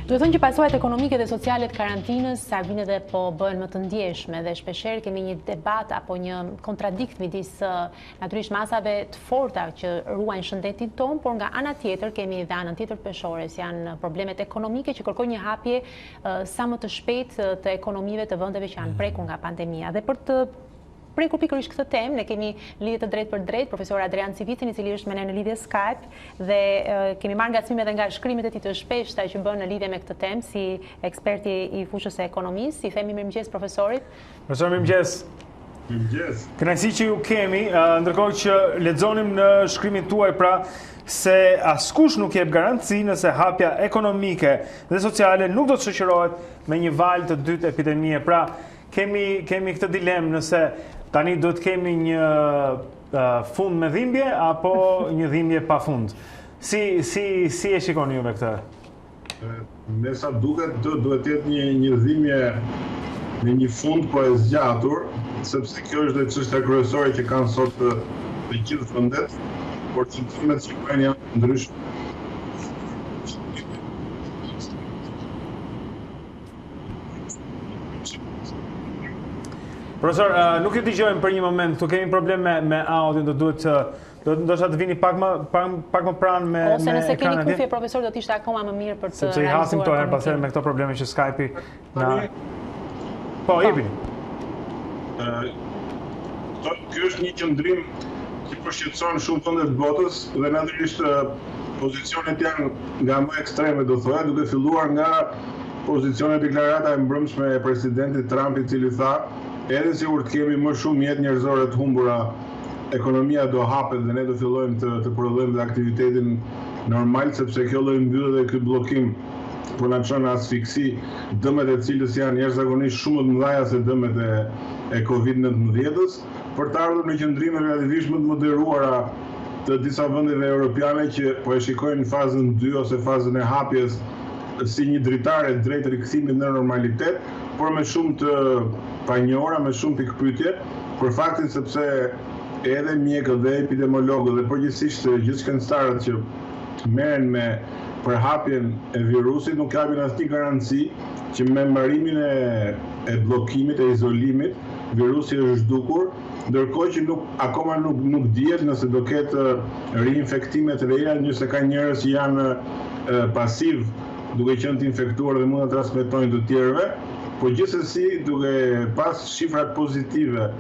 Do të thënë që pasojat ekonomike dhe sociale të karantinës sa vijnë dhe po bëhen më të ndjeshme dhe shpeshherë kemi një debat apo një kontradikt midis natyrisht masave të forta që ruajnë shëndetin ton, por nga ana tjetër kemi edhe anën tjetër peshore, si janë problemet ekonomike që kërkojnë një hapje sa më të shpejtë të ekonomive të vendeve që janë prekur nga pandemia. Dhe për të prekur pikërisht këtë temë, ne kemi lidhje të drejtë për drejtë profesor Adrian Civici, i cili është me ne në lidhje Skype dhe kemi marrë ngacmime edhe nga shkrimet e tij të shpeshta që bën në lidhje me këtë temë si eksperti i fushës së ekonomisë. I themi mirëmëngjes profesorit. Profesor, mirëmëngjes. Mirëmëngjes. Kënaqësi që ju kemi, ndërkohë që lexonim në shkrimin tuaj pra se askush nuk jep garanci nëse hapja ekonomike dhe sociale nuk do të shoqërohet me një valë të dytë epidemie. Pra kemi këtë dilemë nëse tani do të kemi një fund me dhimbje apo një dhimbje pa fund. Si e shikoni juve këtë? Me sa duket duhet të jetë një dhimbje me një fund po e zgjatur, sepse kjo është dhe çështja kryesore që kanë sot të gjithë vendet, por çështjet që kanë janë ndryshme. Profesor, nuk ju dëgjojmë për një moment, këtu kemi problem me audio, do duhet ndoshta të vini pak më pranë me ose nëse keni kufje profesor do të ishte akoma më mirë për të sepse i hasim këto herë pas here me këto probleme që Skype-i na. Po, jepini. Ky është një qëndrim që po shqetëson shumë vende të botës dhe natyrisht pozicionet janë nga më ekstreme, do thoya, duke filluar nga pozicionet deklarata e mbrëmshme e presidentit Trump, i cili tha edhe sikur të kemi më shumë jetë njerëzore të humbura, ekonomia do hapet dhe ne do fillojmë të prodhojmë dhe aktivitetin normal, sepse kjo lloj mbyllje dhe ky bllokim po na çon në asfiksi, dëmet e cilës janë jashtëzakonisht shumë të mëdha se dëmet e COVID-19-s, për të ardhur në qëndrime relativisht më të moderuara të disa vendeve europiane që po e shikojnë fazën 2 ose fazën e hapjes si një dritare drejt rikthimit në normalitet, por me shumë të panjohura, me shumë pikpyetje, për faktin sepse edhe mjekët dhe epidemiologët dhe përgjithsisht gjithë shkencëtarët që merren me përhapjen e virusit nuk japin asnjë garanci që me mbarimin e bllokimit e izolimit virusi është zhdukur, ndërkohë që akoma nuk dihet nëse do ketë rinfektime të reja, nëse ka njerëz që janë pasiv duke qenë të infektuar dhe mund të transmetojnë të tjerëve, por gjithsesi duke pas shifrat pozitive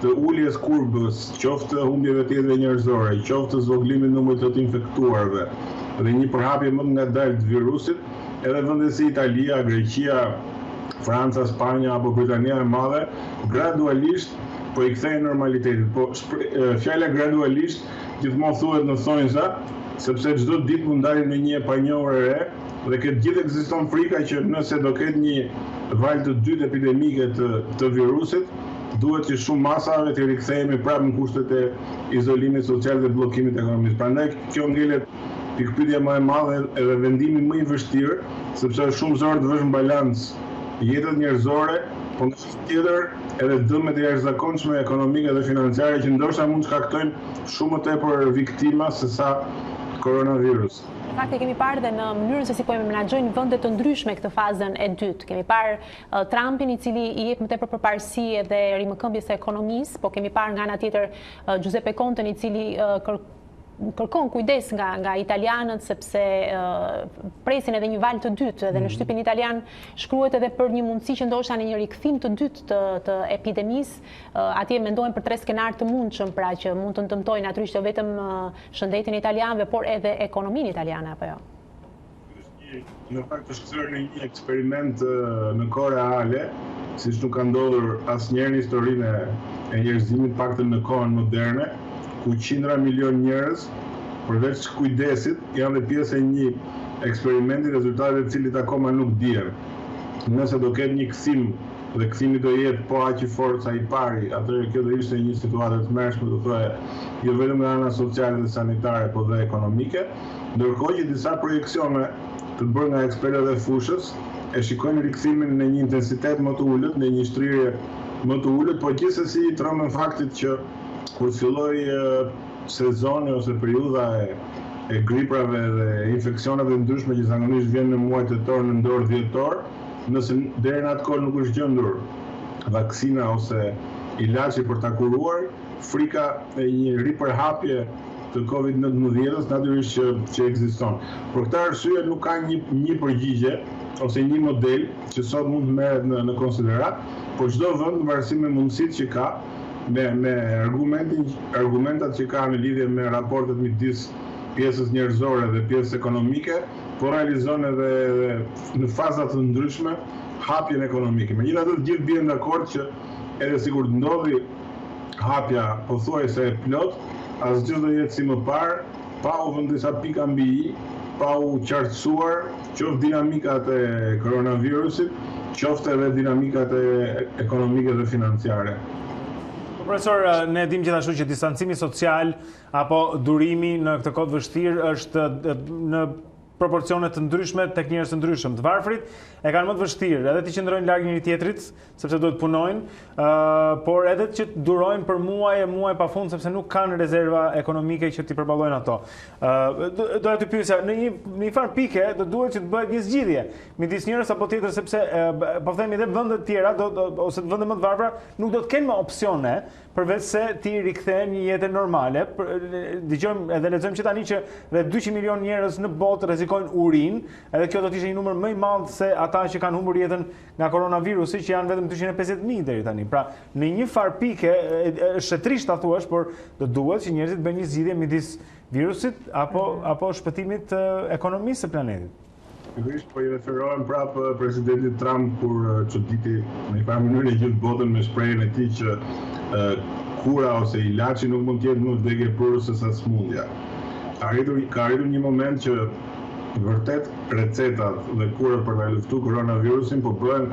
të uljes kurbës, qoftë humbjeve të jetëve njerëzore, qoftë zvogëlimit numrit të infektuarve dhe një përhapje më të ngadalë të virusit, edhe vende si Italia, Greqia, Franca, Spanja apo Britania e Madhe gradualisht po i kthejnë normalitetit. Po fjala gradualisht gjithmonë thuhet në thonjza, sepse çdo ditë mund dalin me një e panjohur e re dhe këtë gjithë ekziston frika që nëse do ketë një valë të dytë epidemike të virusit, duhet që shumë masave të rikthehemi prapë në kushtet e izolimit social dhe bllokimit ekonomik. Prandaj kjo ngelet pikpyetja më e madhe edhe vendimi më i vështirë, sepse është shumë zor të vësh në balancë jetët njerëzore, por nga ana tjetër edhe dëmet e jashtëzakonshme ekonomike dhe financiare që ndoshta mund të shkaktojnë shumë më tepër viktima se sa koronavirusi. Në fakt e kemi parë dhe në mënyrën se si po e menaxhojnë vende të ndryshme këtë fazën e dytë. Kemi parë Trumpin i cili i jep më tepër përparësi edhe rimëkëmbjes së ekonomisë, po kemi parë nga ana tjetër Giuseppe Conten i cili kërkon kujdes nga italianët sepse presin edhe një valë të dytë edhe në shtypin italian shkruhet edhe për një mundësi që ndoshta në një rikthim të dytë të epidemisë, atje mendojnë për 3 skenar të mundshëm, pra që mund të ndëmtojnë natyrisht jo vetëm shëndetin italianëve, por edhe ekonominë italiane apo jo. Në fakt është kthyer në një eksperiment në kohë reale, siç nuk ka ndodhur asnjëherë në historinë e njerëzimit, paktën në kohën moderne, ku qindra milion njerëz, përveç kujdesit, janë dhe pjesë e një eksperimenti, rezultatet e cilit akoma nuk dihen. Nëse do ketë një kthim dhe kthimi do jetë po aq i fortë sa i pari, atëherë kjo do ishte një situatë tmerrshme, do thoya, jo vetëm nga ana sociale dhe sanitare, por dhe ekonomike, ndërkohë që disa projeksione të bërë nga ekspertët e fushës e shikojnë rikthimin në një intensitet më të ulët, në një shtrirje më të ulët, por gjithsesi trembën faktit që kur filloi sezoni ose periudha e griprave dhe infeksioneve të ndryshme që zakonisht vjen në muaj tetor, nëntor, dhjetor, nëse deri në atë kohë nuk është gjendur vaksina ose ilaçi për ta kuruar, frika e një ripërhapje të COVID-19 natyrisht që ekziston. Për këtë arsye nuk ka një përgjigje ose një model që sot mund të merret në konsiderat, por çdo vend në varësi me mundësitë që ka, me argumentat që ka në lidhje me raportet midis pjesës njerëzore dhe pjesës ekonomike, po realizon edhe në faza të ndryshme hapjen ekonomike. Megjithatë, të gjithë bien dakord që edhe sikur të ndodhi hapja pothuajse e plot, asgjë do jetë si më parë, pa u vënë disa pika mbi i, pa u qartësuar qoftë dinamikat e koronavirusit, qoftë edhe dinamikat ekonomike dhe financiare. Profesor, ne dim gjithashtu që distancimi social apo durimi në këtë kohë vështirë është në proporcione të ndryshme tek njerëz të ndryshëm. Të varfrit e kanë më të vështirë, edhe të qëndrojnë larg njëri tjetrit, sepse duhet punojnë, por edhe që durojnë për muaj e muaj pafund, sepse nuk kanë rezerva ekonomike që t'i përballojnë ato. Doja të pyesja, në një farë pike do duhet që të bëhet një zgjidhje midis njërës apo tjetër, sepse po themi edhe vendet tjera ose vendet më të varfra nuk do të kenë më opsione përveç se ti rikthehen një jetë normale. Dëgjojmë edhe lexojmë që tani që rreth 200 milion njerëz në botë rrezikojnë urinë, edhe kjo do të ishte një numër më i madh se ata që kanë humbur jetën nga koronavirusi, që janë vetëm 250.000 deri tani. Pra, në një farë pike është trisht ta thuash, por do duhet që njerëzit bëjnë një zgjidhje midis virusit apo shpëtimit të ekonomisë së planetit. Sigurisht, po i referohem prapë presidentit Trump kur çuditi në një farë mënyrë gjithë botën me shprehjen e tij që kura ose ilaçi nuk mund të jetë më vdekjepruese se sëmundja. Ka arritur një moment që vërtet recetat dhe kurat për ta luftuar koronavirusin po bëhen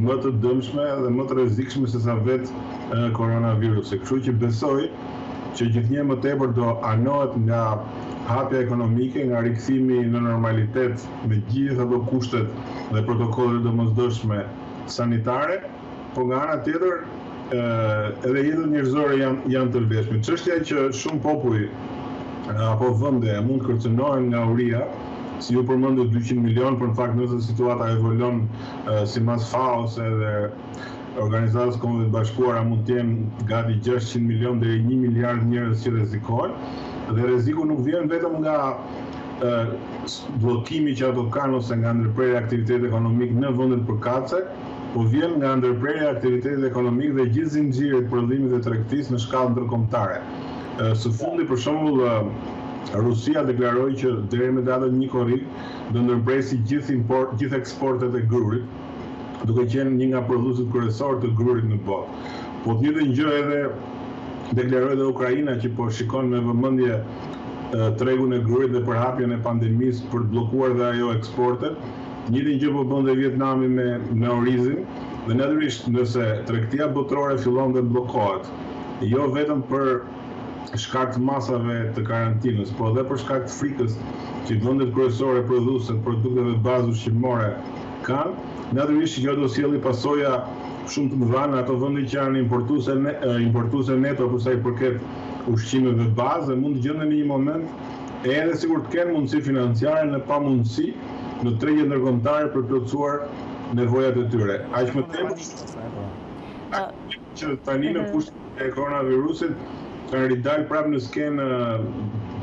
më të dëmshme dhe më të rrezikshme se sa vetë koronavirusi. Kështu që besoj që gjithnjë më tepër do anohet nga hapja ekonomike, nga rikthimi në normalitet me gjithë ato kushtet dhe protokollet domosdoshme sanitare, po nga ana tjetër edhe jetët njerëzore janë të lëshme. Çështja që shumë popull apo vende mund kërcënohen nga uria, si ju përmendët 200 milion, për në fakt nëse situata evolon sipas FAO edhe Organizatës Kombeve të Bashkuara mund të jenë gati 600 milion deri 1 miliard njerëz që rrezikojnë, dhe rreziku nuk vjen vetëm nga bllokimi që ato kanë ose nga ndërprerja e aktivitetit ekonomik në vendet përkatëse, po vjen nga ndërprerja e aktivitetit ekonomik dhe gjithë zinxhiri i prodhimit dhe tregtisë në shkallë ndërkombëtare. Së fundi, për shembull, Rusia deklaroi që deri me datën 1 korrik do ndërpresi gjithë eksportet e grurit, duke qenë një nga prodhuesit kryesorë të grurit në botë. Po të njëjtën gjë edhe deklaroi edhe Ukraina, që po shikon me vëmendje tregun e grurit dhe përhapjen e pandemisë për të bllokuar dhe ajo eksportet. Të njëjtën gjë po bën dhe Vietnami me orizin, dhe natyrisht nëse tregtia botërore fillon të bllokohet, jo vetëm për shkak të masave të karantinës, po edhe për shkak të frikës që vendet kryesore prodhuese të produkteve bazë ushqimore kanë, natyrisht kjo do sjellë pasoja shumë të mëdha në ato vende që janë importuese neto për sa i përket ushqimeve bazë, dhe mund të gjenden në një moment edhe sikur të kenë mundësi financiare në pamundësi në tregje ndërkombëtare për të plotësuar nevojat e tyre. Aq më tepër që tani në kushtet e koronavirusit kanë ridalë prapë në skenë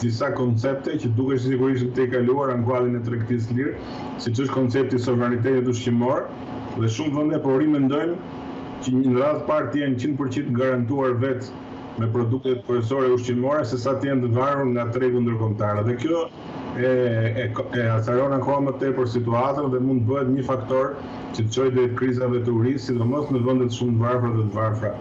disa koncepte që dukesh sigurisht të kaluara në kuadrin e tregtisë lirë, siç është koncepti i sovranitetit ushqimor, dhe shumë vende po rimendojnë që në radhë të parë të jenë 100% garantuar vetë me produktet kryesore ushqimore, se sa të jenë të varur nga tregu ndërkombëtar. Dhe kjo e acaron akoma më tepër situatën dhe mund të bëhet një faktor që të çojë drejt krizave të urisë, sidomos në vendet shumë të varfra dhe të varfra.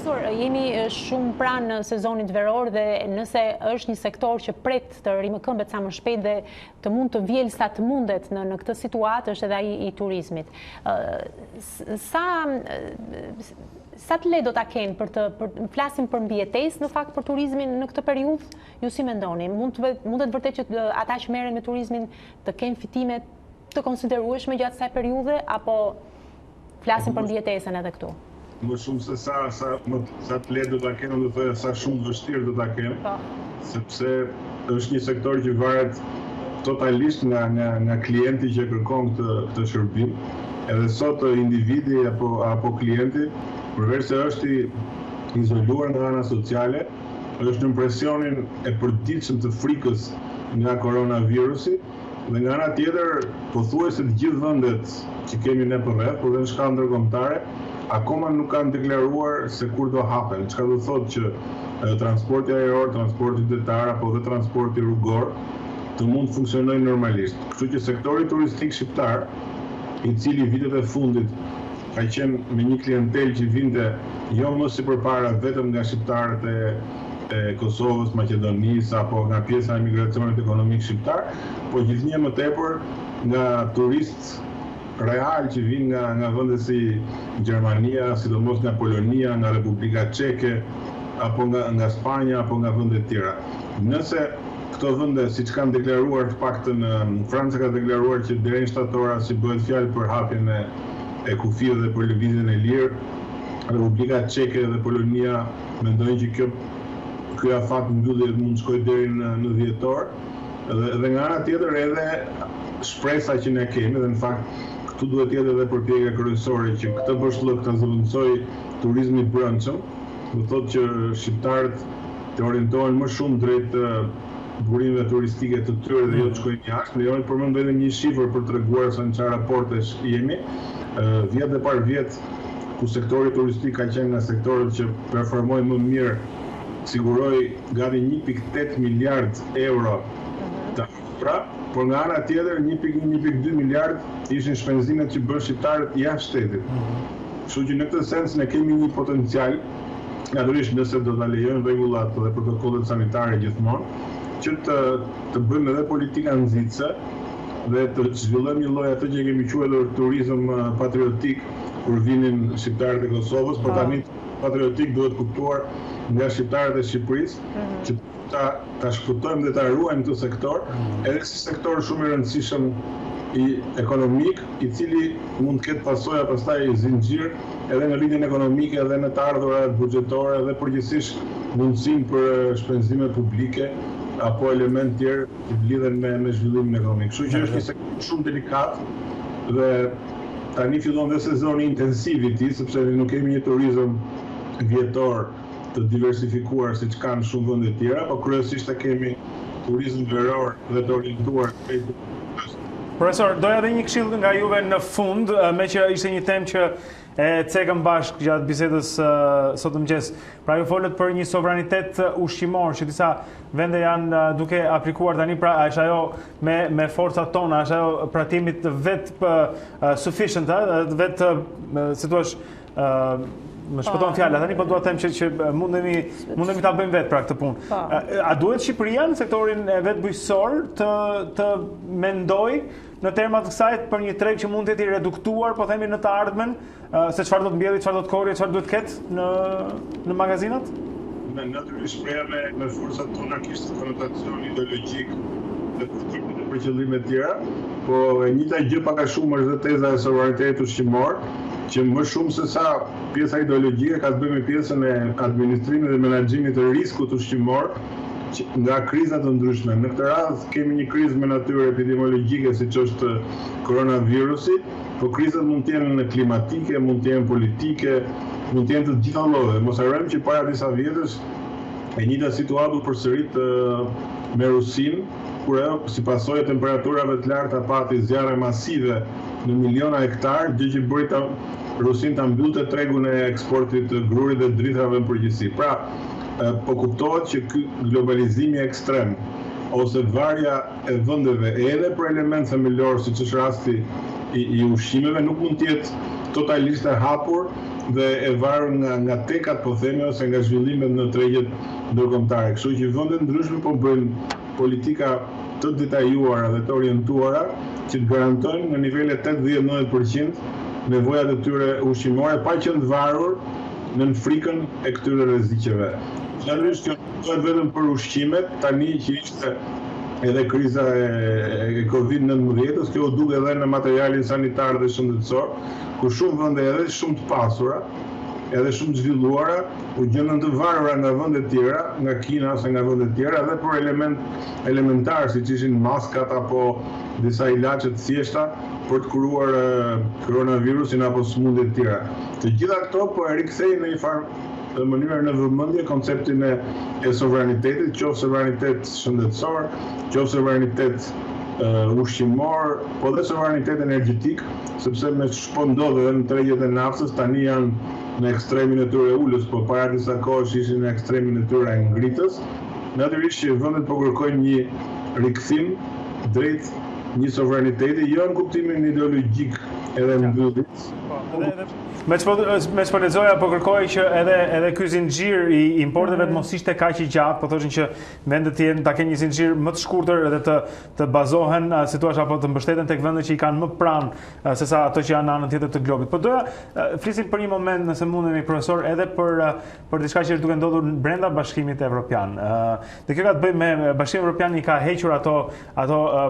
Jemi shumë pranë sezonit veror dhe nëse është një sektor që pret të rimëkëmbet sa më shpejt dhe të mund të vjel sa të mundet në këtë situatë, është edhe ai i turizmit. Sa të le do ta kenë për të flasim për mbijetesë në fakt për turizmin në këtë periudhë? Ju si mendoni? Mundet vërtet që ata që merren me turizmin të kenë fitime të konsiderueshme gjatë kësaj periudhe, apo flasim për mbijetesën edhe këtu? më shumë se sa të lehtë do ta kenë, do thoya sa shumë vështirë do ta kenë, sepse është një sektor që varet totalisht nga klienti që kërkon këtë shërbim. Edhe sot individi apo klienti, përveç se është i izoluar nga ana sociale, është në presionin e përditshëm të frikës nga koronavirusi, dhe nga ana tjetër pothuajse të gjithë vendet që kemi ne përreth, por dhe në shkallë ndërkombëtare, akoma nuk kanë deklaruar se kur do hapen. Çka do thotë që transporti ajror, transporti detar apo dhe transporti rrugor të mund të funksionojnë normalisht. Kështu që sektori turistik shqiptar, i cili vitet e fundit ka qenë me një klientel që vinte jo më si përpara vetëm nga shqiptarët e Kosovës, Maqedonisë apo nga pjesa e migracionit ekonomik shqiptar, por gjithnjë më tepër nga turistë real që vinë nga vende si Gjermania, sidomos nga Polonia, nga Republika Çeke, apo nga Spanja apo nga vende të tjera. Nëse këto vende, siç kanë deklaruar, të paktën Franca ka deklaruar që deri në shtator si bëhet fjalë për hapjen e kufive dhe për lëvizjen e lirë, Republika Çeke dhe Polonia mendojnë që ky afat mbyllje mund të shkojë deri në dhjetor, dhe nga ana tjetër edhe shpresa që ne kemi, dhe në fakt këtu duhet jetë edhe përpjekja kryesore që këtë bashkëllëk të zëvendësoj turizmi i brendshëm, do thotë që shqiptarët të orientohen më shumë drejt burimeve turistike të tyre dhe jo të shkojnë jashtë. Ne jemi përmendur edhe një shifër për treguar se në çfarë raportesh jemi. Vjet dhe par vjet ku sektori turistik ka qenë nga sektorët që performojnë më mirë, siguroi gati 1.8 miliard euro të afra, por nga ana tjetër 1.2 miliard ishin shpenzimet që bën shqiptarët jashtë shtetit. Kështu që në këtë sens ne kemi një potencial, natyrisht nëse do ta lejojnë rregullat dhe protokollet sanitare gjithmonë, që të bëjmë edhe politika nxitse dhe të zhvillojmë një lloj atë që kemi quajtur turizëm patriotik kur vinin shqiptarët e Kosovës, por tani patriotik duhet kuptuar nga shqiptarët e Shqipërisë, që ta shpëtojmë dhe ta ruajmë këtë sektor, edhe si sektor shumë i rëndësishëm ekonomik, i cili mund të ketë pasoja pastaj zinxhir edhe në rritjen ekonomike edhe në të ardhurat buxhetore dhe përgjithsisht mundësinë për shpenzime publike apo element tjerë që lidhen me zhvillimin ekonomik. Kështu që është një sektor shumë delikat dhe tani fillon dhe sezoni intensiv i tij, sepse ne nuk kemi një turizëm vjetor të diversifikuar siç kanë shumë vende të tjera, por kryesisht kemi turizëm veror dhe të orientuar drejt. Profesor, doja dhe një këshill nga juve në fund, me që ishte një temë që e cekëm bashkë gjatë bisedës sot mëngjes. Pra ju folët për një sovranitet ushqimor që disa vende janë duke aplikuar tani, pra është ajo me forcat tona, është ajo pratimit vetë sufficient, vetë si thua më shpëton fjala tani, po dua të them që mundemi ta bëjmë vetë pra këtë punë. A duhet Shqipëria në sektorin e vetë bujqësor të mendoj në terma të kësaj për një treg që mund të jetë i reduktuar, po themi në të ardhmen, se çfarë do të mbjelli, çfarë do të korrë, çfarë duhet të ketë në magazinat? Natyrisht shpreha me forcat tona kishte konotacion ideologjik dhe për qëllime të tjera, po e njëjta gjë pak a shumë është dhe teza e sovranitetit ushqimor, që më shumë se sa pjesa ideologjike ka të bëjë me pjesën e administrimit dhe menaxhimit të riskut ushqimor nga krizat të ndryshme. Në këtë rast kemi një krizë me natyrë epidemiologjike siç është koronavirusi, por krizat mund të jenë klimatike, mund të jenë politike, mund të jenë të gjitha llojeve. Mos harrojmë që para disa vjetësh e njëjta situatë u përsërit me Rusin, kur ajo si pasojë e temperaturave të larta pati zjarre masive në miliona hektar, gjë që bëri Rusin ta mbyllte tregun e eksportit të grurit dhe drithave në përgjithësi. Pra, po kuptohet që ky globalizimi ekstrem ose varja e vendeve edhe për element themelor siç është rasti i ushqimeve nuk mund të jetë totalisht e hapur dhe e varur nga tekat po themi ose nga zhvillimet në tregjet ndërkombëtare. Kështu që vendet ndryshme po bëjnë politika të detajuara dhe të orientuara që të garantojnë në nivele 80-90% nevojat e tyre ushqimore pa qenë të varur në frikën e këtyre rreziqeve. Natyrisht kjo duhet vetëm për ushqimet, tani që ishte edhe kriza e Covid-19, kjo u duk edhe në materialin sanitar dhe shëndetësor, ku shumë vende edhe shumë të pasura edhe shumë zhvilluara u gjendën të varura nga vende tjera, nga Kina ose nga vende tjera, edhe për element elementar, siç ishin maskat apo disa ilaçe të thjeshta për të kuruar koronavirusin apo sëmundje të tjera. Të gjitha këto po e rikthejnë në një farë mënyrë në vëmendje konceptin e sovranitetit, qoftë sovranitet shëndetësor, qoftë sovranitet ushqimor, po dhe sovranitet energjetik, sepse me ç'po ndodh edhe në tregjet e naftës tani janë në ekstremin e tyre ulës, po para disa kohësh ishin në ekstremin e tyre ngritës. Natyrisht që vendet po kërkojnë një rikthim drejt një sovraniteti, jo në kuptimin ideologjik edhe mbyllis. Me ç'po lexoja po kërkoj që edhe ky zinxhir i importeve të mos ishte kaq i gjatë, po thoshin që vendet të jenë ta kenë një zinxhir më të shkurtër edhe të bazohen, si thua, apo të mbështeten tek vendet që i kanë më pranë sesa ato që janë në anën tjetër të globit. Po doja flisim për një moment, nëse mundemi profesor, edhe për diçka që është duke ndodhur brenda Bashkimit Evropian. Dhe kjo ka të bëjë me Bashkimi Evropian i ka hequr ato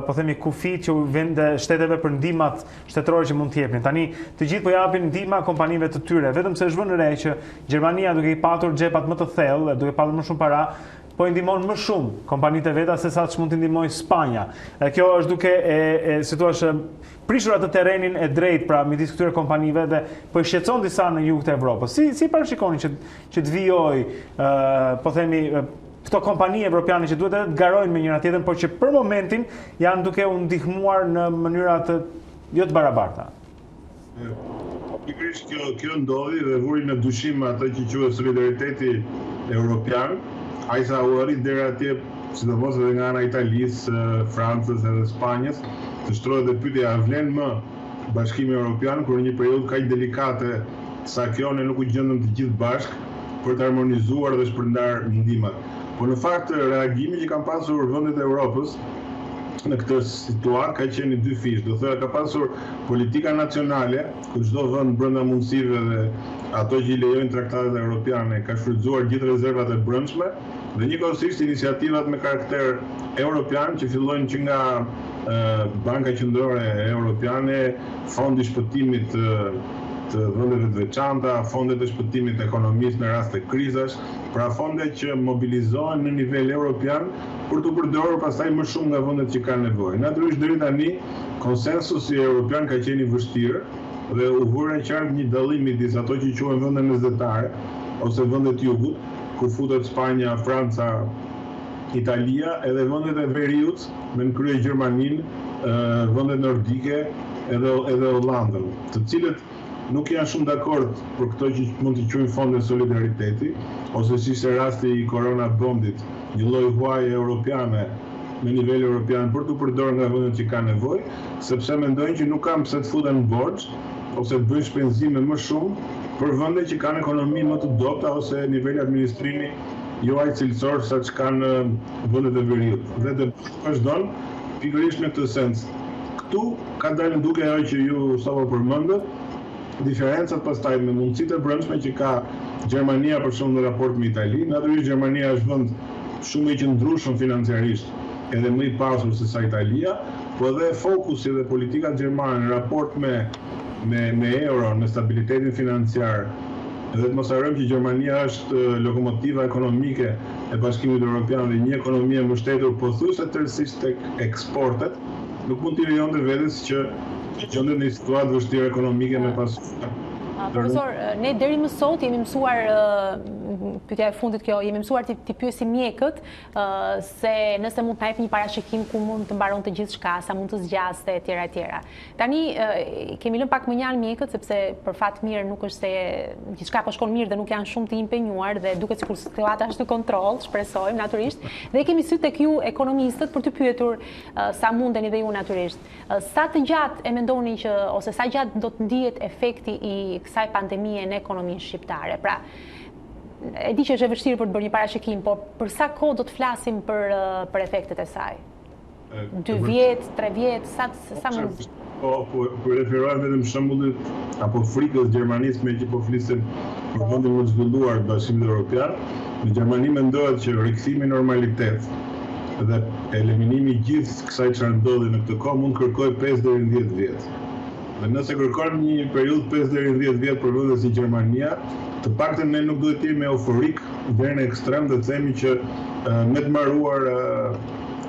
po themi kufit që vende shteteve për ndihmat shtetërore që mund të jepnin. Tani të gjithë po japin ndihma kompanive të tyre, vetëm se është vënë re që Gjermania duke i patur xhepat më të thellë, duke patur më shumë para, po i ndihmon më shumë kompanitë e veta se sa ç'mund të ndihmojë Spanja. Kjo është duke si thua, prishur atë terrenin e drejtë pra midis këtyre kompanive dhe po i shqetëson disa në jug të Evropës. Si parashikoni që të vijojë, po themi, këto kompani evropiane që duhet edhe të garojnë me njëra tjetrën, por që për momentin janë duke u ndihmuar në mënyra të jo të barabarta. Pikërisht kjo ndodhi dhe vuri në dyshim atë që quhet solidariteti evropian, ai sa u arrit deri atje, sidomos edhe nga ana e Italisë, Francës edhe Spanjës, të shtrohet dhe pyetja a vlen më Bashkimi Evropian kur në një periudhë kaq delikate sa kjo ne nuk u gjendëm të gjithë bashkë për të harmonizuar dhe shpërndar ndihmat. Po në fakt reagimi që kanë pasur vendet e Evropës në këtë situatë ka qenë dy fish. Do thoya ka pasur politika nacionale, ku çdo vend brenda mundësive dhe ato që i lejojnë traktatet evropiane ka shfrytzuar gjithë rezervat e brendshme dhe njëkohësisht iniciativat me karakter evropian që fillojnë që nga Banka Qendrore Evropiane, Fondi i shpëtimit të vendeve të veçanta, fondet e shpëtimit të ekonomisë në rast të krizash, pra fonde që mobilizohen në nivel evropian për të përdorur pastaj më shumë nga vendet që kanë nevojë. Natyrisht deri tani konsensusi evropian ka qenë i vështirë dhe u vëre qartë një dallim midis ato që quhen vende mesdhetare ose vendet jugut, ku futet Spanja, Franca, Italia, edhe vendet e veriut me në krye Gjermaninë, vendet nordike edhe Hollandën, të cilët nuk janë shumë dakord për këto që mund të quajnë fonde solidariteti, ose si ishte rasti i korona bondit, një lloj huaje europiane me nivel europian për të përdorur nga vendet që kanë nevojë, sepse mendojnë që nuk kanë pse të futen në borxh ose të bëjnë shpenzime më shumë për vende që kanë ekonomi më të dobta ose niveli administrimi jo aq cilësor sa që kanë vendet e veriut. Dhe debati vazhdon pikërisht në këtë sens. Këtu ka dalë duke ajo që ju sapo përmendët, diferencat pastaj me mundësitë e brendshme që ka Gjermania për shembull në raport me Italinë. Natyrisht Gjermania është vend shumë i qëndrueshëm financiarisht, edhe më i pasur se sa Italia, po edhe fokusi dhe politika gjermane në raport me euron, me stabilitetin financiar. Edhe të mos harrojmë që Gjermania është lokomotiva ekonomike e Bashkimit Evropian dhe një ekonomi e mbështetur pothuajse tërësisht tek eksportet, nuk mund t'i lejonte vetes që gjendet në një situatë vështirë ekonomike me pasur. Profesor, ne deri më sot jemi mësuar, pyetja e fundit kjo, jemi mësuar t'i pyesim mjekët se nëse mund të na jep një parashikim ku mund të mbaron të gjithë shka, sa mund të zgjaste, etj. Tani kemi lënë pak më njalë mjekët, sepse për fat mirë nuk është se gjithçka po shkon mirë dhe nuk janë shumë të impenjuar dhe duket sikur situata është në kontroll, shpresojmë natyrisht, dhe kemi sy tek ju ekonomistët për të pyetur sa mundeni dhe ju natyrisht. Sa të gjatë e mendoni që ose sa gjatë do të ndihet efekti i kësaj pandemie në ekonominë shqiptare? Pra, e di që është e vështirë për të bërë një parashikim, por për sa kohë do të flasim për efektet e saj? 2 vjet, 3 vjet, sa mund? Po referohem vetëm shembullit apo frikës Gjermanisë me që po flisim për vendin më të zhvilluar të Bashkimit Evropian. Në Gjermani mendohet që rikthimi në normalitet dhe eliminimi i gjithë kësaj çfarë ndodhi në këtë kohë mund kërkojë 5 deri në 10 vjet. Dhe nëse kërkon një periudhë 5 deri në 10 vjet për vende si Gjermania, të paktën ne nuk duhet të jemi euforik deri në ekstrem dhe të themi që me të mbaruar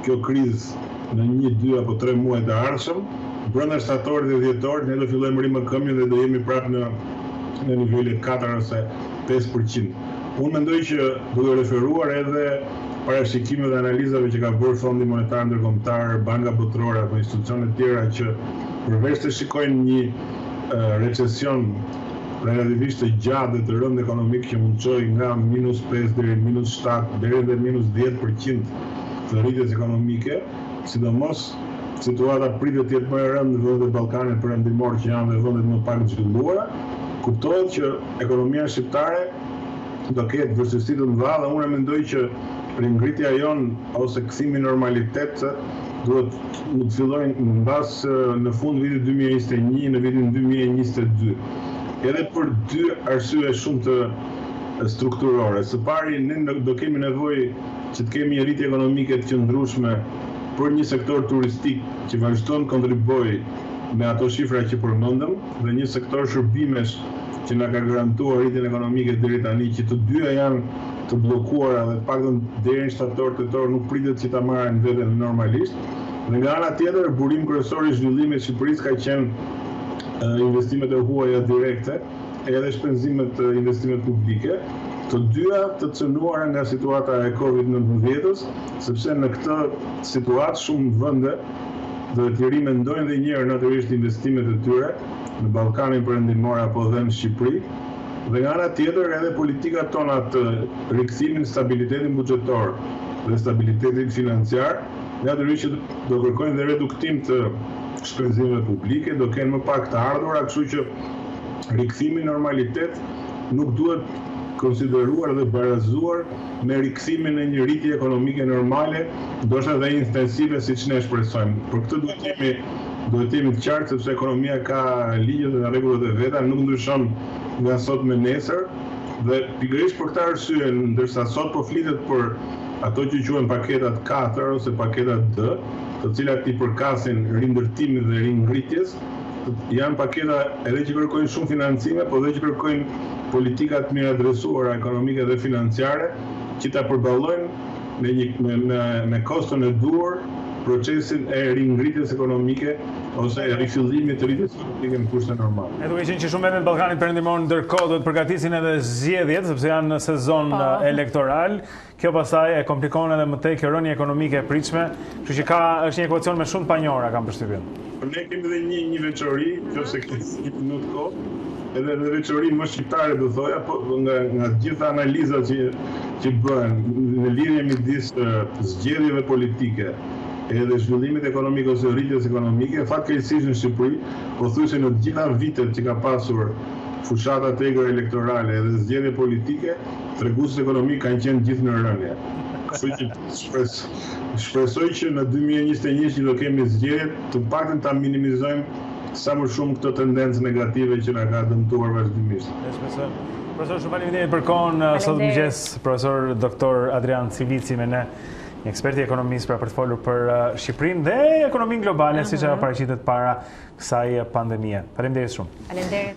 kjo krizë në 1, 2 apo 3 muaj të ardhshëm, brenda shtatorit dhe dhjetorit ne do fillojmë rrimë këmbën dhe do jemi prapë në nivele 4 ose 5%. Unë mendoj që duhet referuar edhe parashikimet dhe analizave që ka bërë Fondi Monetar Ndërkombëtar, Banka Botërore apo institucione tjera që përveç të shikojnë një recesion relativisht të gjatë dhe të rënd ekonomik që mund të çojë nga -5 deri në -7 deri në -10% të rritjes ekonomike, sidomos situata pritet të jetë më e rëndë në vendet e Ballkanit Perëndimor që janë dhe vendet më pak zhvilluara, kuptohet që ekonomia shqiptare do ketë vështirësi të mëdha dhe unë mendoj që ringritja jonë ose kthimi në normalitet duhet të fillojnë mbas në fund vitit 2021 në vitin 2022. Edhe për 2 arsye shumë të strukturore. Së pari, ne do kemi nevojë që të kemi një rritje ekonomike të qëndrueshme për një sektor turistik që vazhdon të kontribuojë me ato shifra që përmendëm dhe një sektor shërbimesh që na ka garantuar rritjen ekonomike deri tani, që të dyja janë të bllokuara dhe paktën deri në shtator-tetor nuk pritet që ta marrin veten normalisht. Dhe nga ana tjetër, burimi kryesor i zhvillimit të Shqipërisë ka qenë investimet e huaja direkte edhe shpenzimet investimet publike, të dyja të cënuara nga situata e Covid-19-s, sepse në këtë situatë shumë vende dhe të ri mendojnë dhe njëherë natyrisht investimet e tyre në Ballkanin Perëndimor apo dhe në Shqipëri. Dhe nga ana tjetër edhe politikat tona të rikthimin stabilitetin buxhetor dhe stabilitetin financiar, natyrisht që do kërkojnë dhe reduktim të shpenzimeve publike, do kenë më pak të ardhura, kështu që rikthimi në normalitet nuk duhet konsideruar dhe barazuar me rikthimin në një rritje ekonomike normale, ndoshta edhe intensive siç ne shpresojmë. Për këtë duhet të jemi të qartë sepse ekonomia ka ligjet dhe rregullat e veta, nuk ndryshon nga sot me nesër dhe pikërisht për këtë arsye, ndërsa sot po flitet për ato që quhen paketat 4 ose paketat D, të cilat i përkasin rindërtimit dhe ringritjes, janë paketa edhe që kërkojnë shumë financime, po edhe që kërkojnë politika të mirë adresuara ekonomike dhe financiare, që ta përballojnë me koston e duhur procesin e ringritjes ekonomike ose e rifillimit të rritjes ekonomike në kushte normale. E duke qenë që shumë vendet Ballkanit Perëndimor ndërkohë do të përgatisin edhe zgjedhjet, sepse janë në sezon elektoral. Kjo pastaj e komplikon edhe më tej kjo rënje ekonomike e pritshme, kështu që është një ekuacion me shumë të panjohura, kam përshtypjen. Ne kemi edhe një veçori, nëse kemi një minutë kohë, edhe në veçori më shqiptare do thoja, po nga gjitha analizat që bëhen në lidhje midis zgjedhjeve politike edhe zhvillimit ekonomik ose rritjes ekonomike, fatkeqësisht në Shqipëri, pothuajse në të gjitha vitet që ka pasur fushata tegër elektorale edhe zgjedhje politike, treguesit ekonomik kanë qenë gjithë në rënje. Kështu që shpresoj që në 2021 që do kemi zgjedhje, të paktën ta minimizojmë sa më shumë këto tendencë negative që na ka dëmtuar vazhdimisht. Profesor, shumë faleminderit për kohën sot mëngjes, profesor doktor Adrian Civici me ne, një eksperti ekonomisë për të folur për Shqipërinë dhe ekonominë globale, siç ajo paraqitet para kësaj pandemie. Faleminderit shumë. Faleminderit.